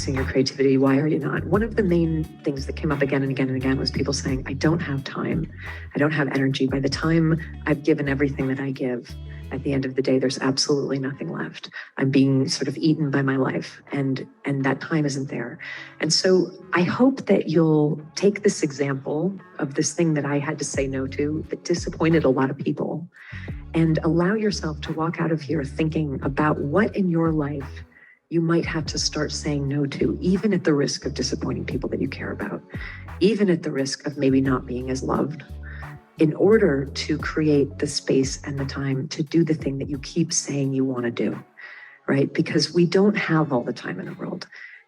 accessing your creativity? Why are you not? One of the main things that came up again and again and again was people saying, I don't have time. I don't have energy. By the time I've given everything that I give, at the end of the day, there's absolutely nothing left. I'm being sort of eaten by my life, and that time isn't there. And so I hope that you'll take this example of this thing that I had to say no to that disappointed a lot of people, and allow yourself to walk out of here thinking about what in your life you might have to start saying no to, even at the risk of disappointing people that you care about, even at the risk of maybe not being as loved, in order to create the space and the time to do the thing that you keep saying you want to do, right? Because we don't have all the time in the world.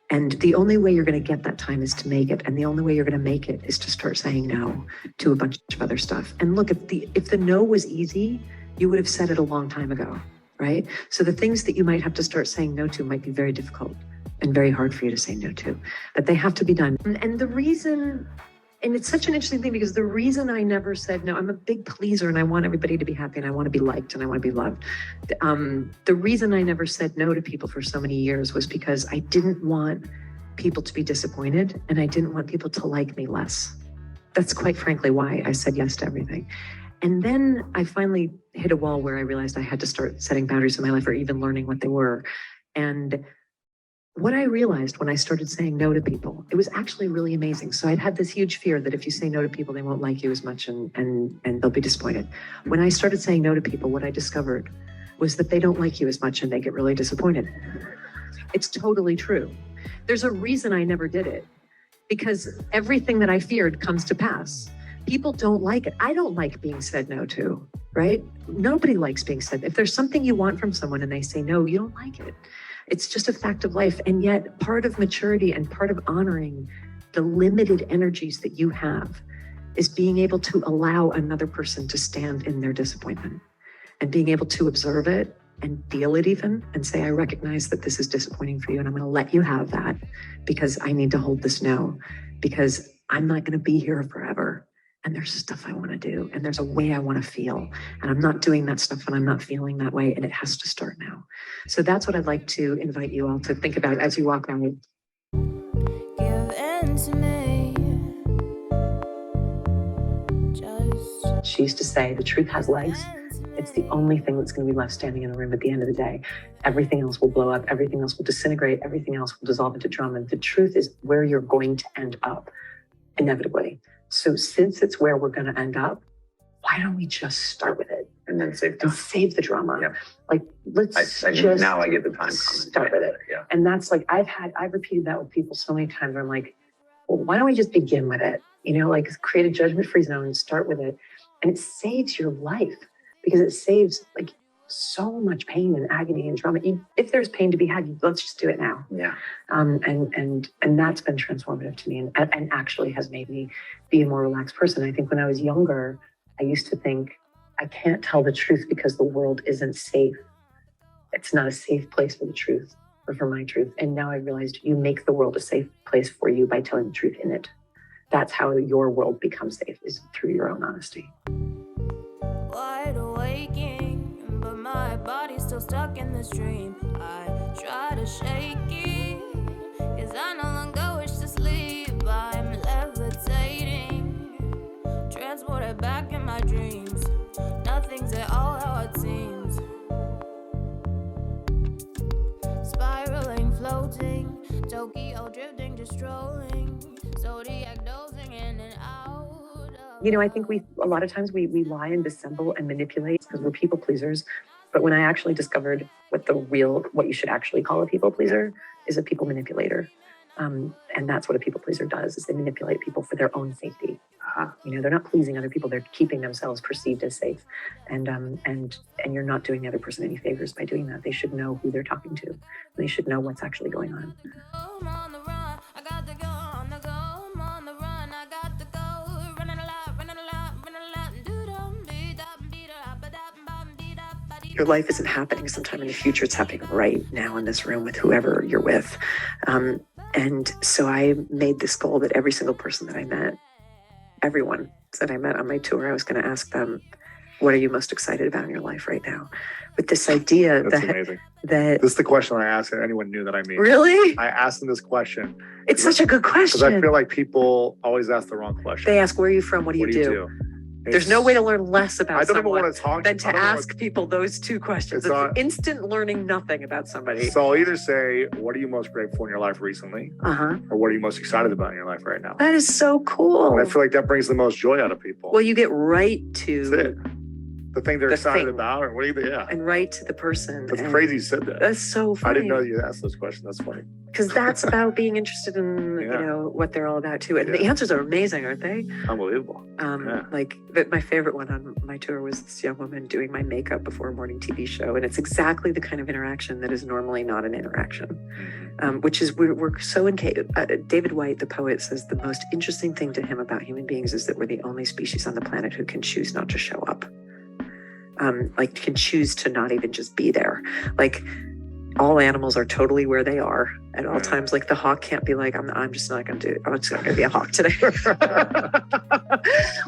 And the only way you're going to get that time is to make it. And the only way you're going to make it is to start saying no to a bunch of other stuff. And look, if the no was easy, you would have said it a long time ago, right? So the things that you might have to start saying no to might be very difficult and very hard for you to say no to, but they have to be done. And the reason, and it's such an interesting thing, because the reason I never said no, I'm a big pleaser and I want everybody to be happy and I want to be liked and I want to be loved. The reason I never said no to people for so many years was because I didn't want people to be disappointed and I didn't want people to like me less. That's quite frankly why I said yes to everything. And then I finally hit a wall where I realized I had to start setting boundaries in my life, or even learning what they were. And what I realized when I started saying no to people, it was actually really amazing. So I'd had this huge fear that if you say no to people, they won't like you as much and they'll be disappointed. When I started saying no to people, what I discovered was that they don't like you as much and they get really disappointed. It's totally true. There's a reason I never did it, because everything that I feared comes to pass. People don't like it. I don't like being said no to, right? Nobody likes being said. If there's something you want from someone and they say no, you don't like it. It's just a fact of life. And yet part of maturity and part of honoring the limited energies that you have is being able to allow another person to stand in their disappointment and being able to observe it and feel it even and say, I recognize that this is disappointing for you and I'm going to let you have that because I need to hold this no, because I'm not going to be here forever. And there's stuff I want to do, and there's a way I want to feel, and I'm not doing that stuff and I'm not feeling that way, and it has to start now. So that's what I'd like to invite you all to think about as you walk out. Give in to me. She used to say, the truth has legs. It's the only thing that's going to be left standing in the room at the end of the day. Everything else will blow up. Everything else will disintegrate. Everything else will dissolve into drama. The truth is where you're going to end up, inevitably. So since it's where we're going to end up, why don't we just start with it and then save time. and save the drama? Yeah. Like, let's just now I get the time start with it. Yeah. And that's like, I've repeated that with people so many times where I'm like, well, why don't we just begin with it? You know, like create a judgment-free zone and start with it. And it saves your life, because it saves like so much pain and agony and trauma. If there's pain to be had, let's just do it now. Yeah. And that's been transformative to me and actually has made me be a more relaxed person. I think when I was younger, I used to think I can't tell the truth because the world isn't safe. It's not a safe place for the truth or for my truth. And now I realized you make the world a safe place for you by telling the truth in it. That's how your world becomes safe, is through your own honesty. Wide awaking, but my body's still stuck in this dream. I try to shake it, cause I no longer wish to sleep. I'm levitating, transported back in my dreams. Nothing's at all how it seems. Spiraling, floating, Tokyo drifting, just strolling, zodiac dozing in and out. You know, I think a lot of times we lie and dissemble and manipulate because we're people pleasers. But when I actually discovered what you should actually call a people pleaser is a people manipulator. And that's what a people pleaser does, is they manipulate people for their own safety. You know, they're not pleasing other people, they're keeping themselves perceived as safe. And you're not doing the other person any favors by doing that. They should know who they're talking to. They should know what's actually going on. I'm on the run, I got to go on the go. I'm on the run, I got to go. Running a lot, running a lot, running a lot. Do-dum, be-dum, be-dum, ba-dum, be-dum, Your life isn't happening sometime in the future. It's happening right now in this room with whoever you're with. And so I made this goal that every single person that I met, everyone that I met on my tour, I was going to ask them, what are you most excited about in your life right now? With this idea That's amazing. that This is the question I ask anyone new that I meet. really, I ask them this question it's such a good because question. I feel like people always ask the wrong question. They ask, where are you from? What do you do? There's no way to learn less about I don't even someone want to talk than to I don't know ask people those two questions. It's It's not- instant learning nothing about somebody. So I'll either say, what are you most grateful in your life recently? Uh-huh. Or what are you most excited about in your life right now? That is so cool. And I feel like that brings the most joy out of people. Well, you get right That's to it. The thing they're the excited thing. about, or what do you, yeah. and right to the person. That's and crazy you said that. That's so funny. I didn't know you asked those questions. That's funny. Because that's about being interested in, Yeah. what they're all about too. And the Yeah. answers are amazing, aren't they? Unbelievable. Yeah. But my favorite one on my tour was this young woman doing my makeup before a morning TV show. And it's exactly the kind of interaction that is normally not an interaction, Mm-hmm. which is we're so David White, the poet, says the most interesting thing to him about human beings is that we're the only species on the planet who can choose not to show up. Can choose to not even just be there. Like, all animals are totally where they are at all times. Like, the hawk can't be like, I'm just not going to be a hawk today.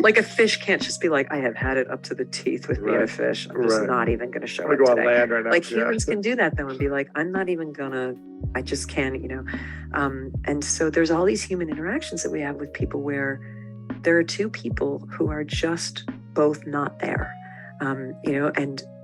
Like, a fish can't just be like, I have had it up to the teeth with being a fish. I'm just not even going to show I'm up gonna go on today. land right now. Like, humans can do that though and be like, I'm not even gonna, I just can't, and so there's all these human interactions that we have with people where there are two people who are just both not there.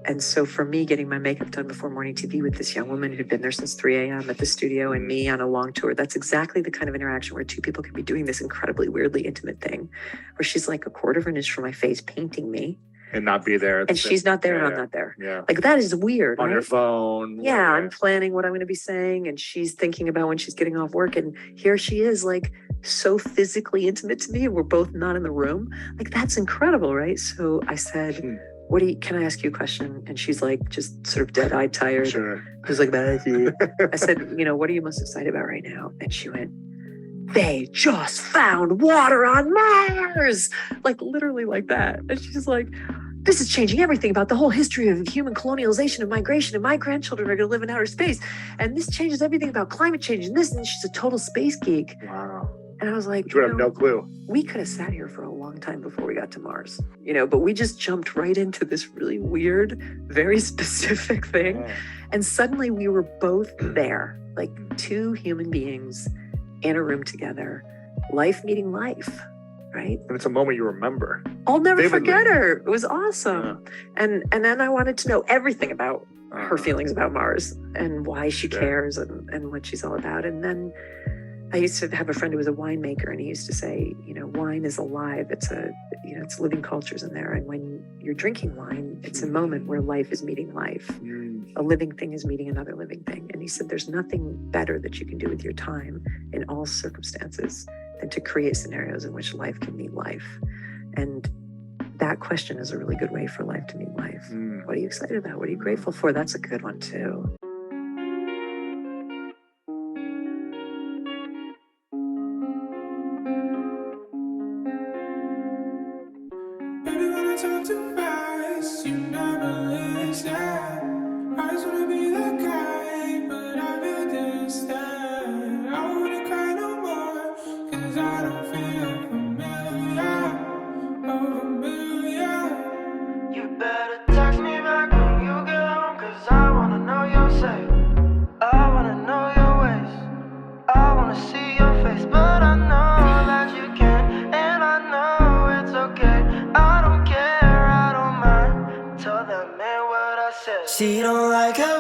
And so for me, getting my makeup done before morning TV with this young woman who'd been there since 3 a.m. at the studio and me on a long tour, that's exactly the kind of interaction where two people can be doing this incredibly weirdly intimate thing, where she's like a quarter of an inch from my face painting me. And not be there. And she's not there and I'm not there. Yeah. Like, that is weird. On right? your phone. Yeah, I'm planning what I'm going to be saying, and she's thinking about when she's getting off work, and here she is, like, so physically intimate to me, and we're both not in the room. Like, that's incredible, right? So I said, can I ask you a question? And she's like, just sort of dead-eyed, tired. Sure. She's like, I said, what are you most excited about right now? And she went, they just found water on Mars, like literally like that. And she's like, this is changing everything about the whole history of human colonialization and migration, and my grandchildren are going to live in outer space. And this changes everything about climate change and this. And she's a total space geek. Wow. And I was like, You would have no clue. we could have sat here for a long time before we got to Mars, but we just jumped right into this really weird, very specific thing. Yeah. And suddenly we were both there, like two human beings in a room together, life meeting life, right? And it's a moment you remember. I'll never Vividly. forget her. It was awesome. And then I wanted to know everything about her feelings about Mars and why she cares and what she's all about. And then I used to have a friend who was a winemaker, and he used to say, wine is alive. It's it's living cultures in there. And when you're drinking wine, it's a moment where life is meeting life. A living thing is meeting another living thing. And he said, there's nothing better that you can do with your time in all circumstances than to create scenarios in which life can meet life. And that question is a really good way for life to meet life. What are you excited about? What are you grateful for? That's a good one too. Baby, when I talk too fast, you never listen. I just wanna be that guy, but I feel distant. I don't wanna cry no more, 'cause I don't feel familiar. Oh, familiar. You better text me back when you get home, 'cause I wanna know you're safe. I wanna know your ways. I wanna see your face, but I know that you can't, and I know it's okay. I don't care, I don't mind. Tell that man what I said. She don't like her